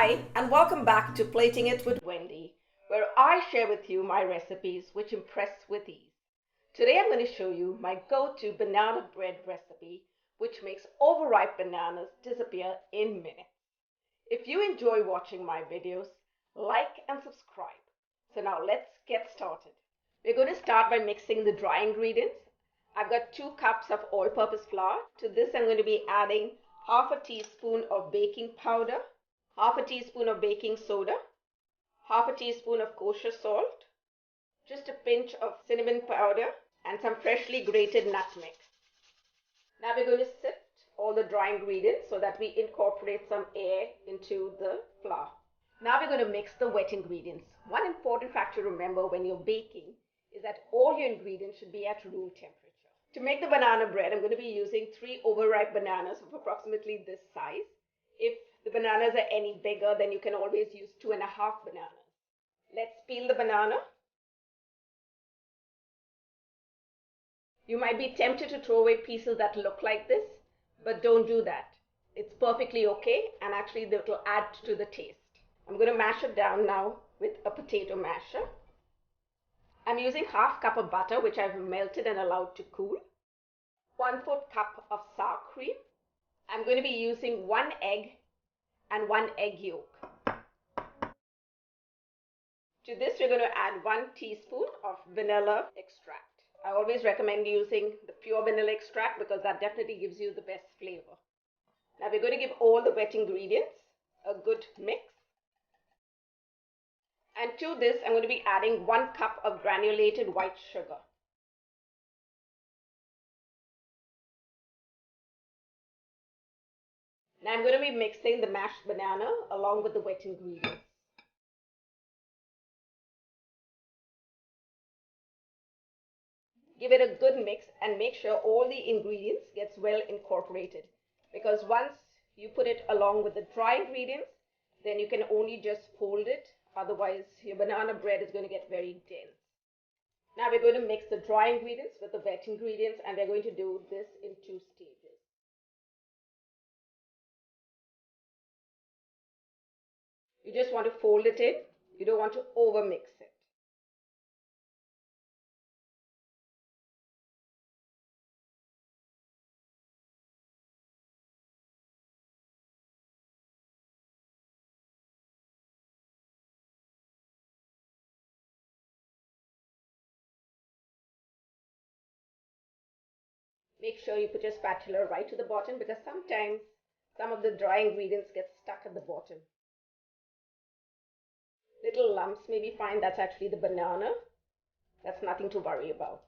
Hi, and welcome back to Plating It with Wendy, where I share with you my recipes which impress with ease. Today I'm going to show you my go-to banana bread recipe, which makes overripe bananas disappear in minutes. If you enjoy watching my videos, like and subscribe. So now let's get started. We're going to start by mixing the dry ingredients. I've got 2 cups of all-purpose flour. To this I'm going to be adding half a teaspoon of baking powder, half a teaspoon of baking soda, half a teaspoon of kosher salt, just a pinch of cinnamon powder, and some freshly grated nutmeg. Now we're going to sift all the dry ingredients so that we incorporate some air into the flour. Now we're going to mix the wet ingredients. One important fact to remember when you're baking is that all your ingredients should be at room temperature. To make the banana bread, I'm going to be using 3 overripe bananas of approximately this size. If the bananas are any bigger, then you can always use 2.5 bananas. Let's peel the banana. You might be tempted to throw away pieces that look like this, but don't do that. It's perfectly okay, and actually that will add to the taste. I'm going to mash it down now with a potato masher. I'm using half cup of butter, which I've melted and allowed to cool. 1/4 cup of sour cream. I'm going to be using 1 egg and 1 egg yolk. To this, we're going to add 1 teaspoon of vanilla extract. I always recommend using the pure vanilla extract because that definitely gives you the best flavor. Now we're going to give all the wet ingredients a good mix. And to this, I'm going to be adding 1 cup of granulated white sugar. Now I'm going to be mixing the mashed banana along with the wet ingredients. Give it a good mix and make sure all the ingredients gets well incorporated, because once you put it along with the dry ingredients, then you can only just fold it. Otherwise, your banana bread is going to get very dense. Now we're going to mix the dry ingredients with the wet ingredients, and we're going to do this in 2 stages. You just want to fold it in. You don't want to over mix it. Make sure you put your spatula right to the bottom, because sometimes some of the dry ingredients get stuck at the bottom. Little lumps may be fine. That's actually the banana. That's nothing to worry about.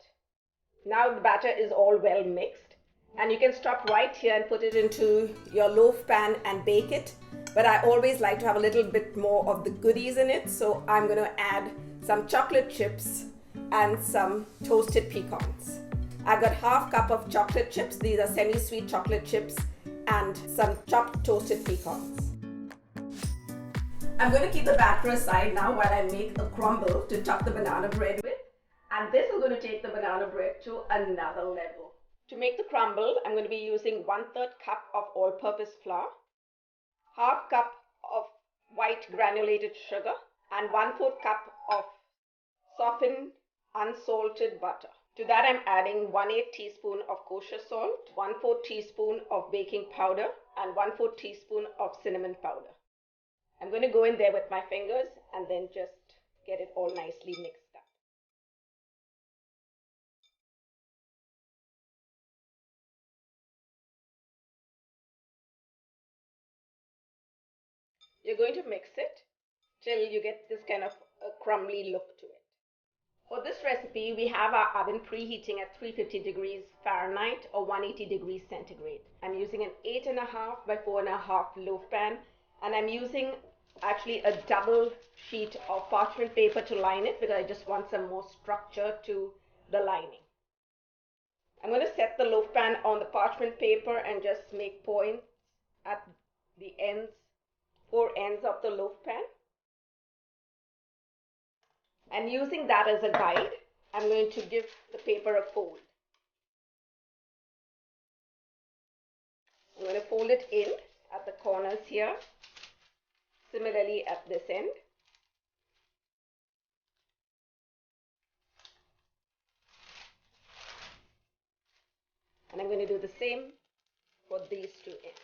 Now the batter is all well mixed, and you can stop right here and put it into your loaf pan and bake it. But I always like to have a little bit more of the goodies in it, so I'm going to add some chocolate chips and some toasted pecans. I've got half cup of chocolate chips. These are semi-sweet chocolate chips, and some chopped toasted pecans. I'm going to keep the batter aside now while I make a crumble to top the banana bread with. And this is going to take the banana bread to another level. To make the crumble, I'm going to be using 1/3 cup of all-purpose flour, half cup of white granulated sugar, and 1/4 cup of softened unsalted butter. To that I'm adding 1/8 teaspoon of kosher salt, 1/4 teaspoon of baking powder, and 1/4 teaspoon of cinnamon powder. I'm going to go in there with my fingers and then just get it all nicely mixed up. You're going to mix it till you get this kind of a crumbly look to it. For this recipe, we have our oven preheating at 350 degrees Fahrenheit or 180 degrees centigrade. I'm using an 8.5 by 4.5 loaf pan, and I'm using actually a double sheet of parchment paper to line it because I just want some more structure to the lining. I'm going to set the loaf pan on the parchment paper and just make points at the ends, 4 ends of the loaf pan. And using that as a guide, I'm going to give the paper a fold. I'm going to fold it in at the corners here. Similarly at this end. And I'm going to do the same for these two ends.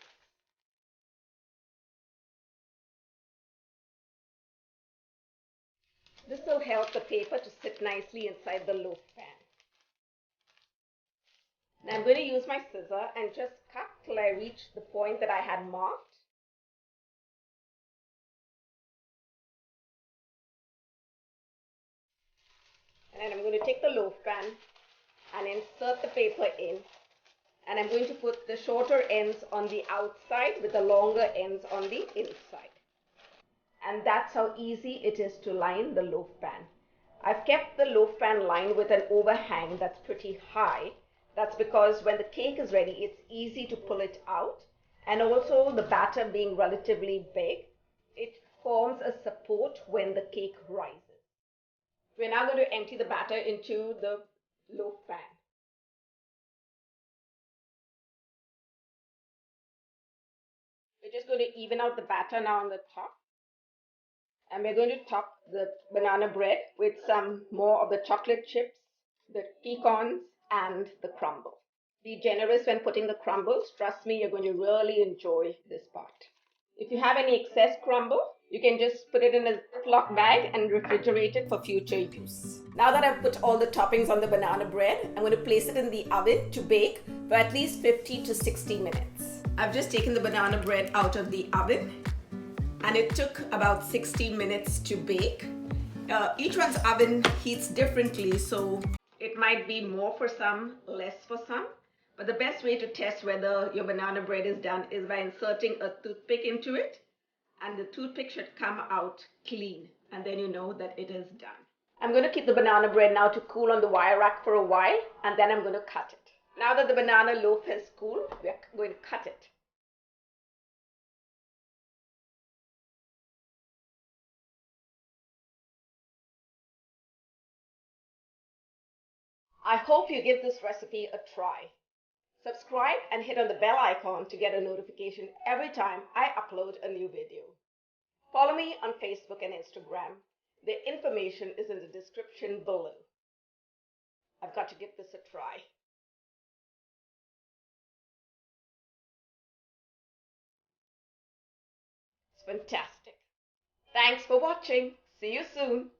This will help the paper to sit nicely inside the loaf pan. Now I'm going to use my scissor and just cut till I reach the point that I had marked. And then I'm going to take the loaf pan and insert the paper in. And I'm going to put the shorter ends on the outside with the longer ends on the inside. And that's how easy it is to line the loaf pan. I've kept the loaf pan lined with an overhang that's pretty high. That's because when the cake is ready, it's easy to pull it out. And also the batter being relatively big, it forms a support when the cake rises. We're now going to empty the batter into the loaf pan. We're just going to even out the batter now on the top. And we're going to top the banana bread with some more of the chocolate chips, the pecans, and the crumble. Be generous when putting the crumbles. Trust me, you're going to really enjoy this part. If you have any excess crumble, you can just put it in a Ziploc bag and refrigerate it for future use. Now that I've put all the toppings on the banana bread, I'm going to place it in the oven to bake for at least 50 to 60 minutes. I've just taken the banana bread out of the oven and it took about 60 minutes to bake. Each one's oven heats differently, so it might be more for some, less for some. But the best way to test whether your banana bread is done is by inserting a toothpick into it, and the toothpick should come out clean, and then you know that it is done. I'm going to keep the banana bread now to cool on the wire rack for a while, and then I'm going to cut it. Now that the banana loaf has cooled, we're going to cut it. I hope you give this recipe a try. Subscribe and hit on the bell icon to get a notification every time I upload a new video. Follow me on Facebook and Instagram. The information is in the description below. I've got to give this a try. It's fantastic. Thanks for watching. See you soon.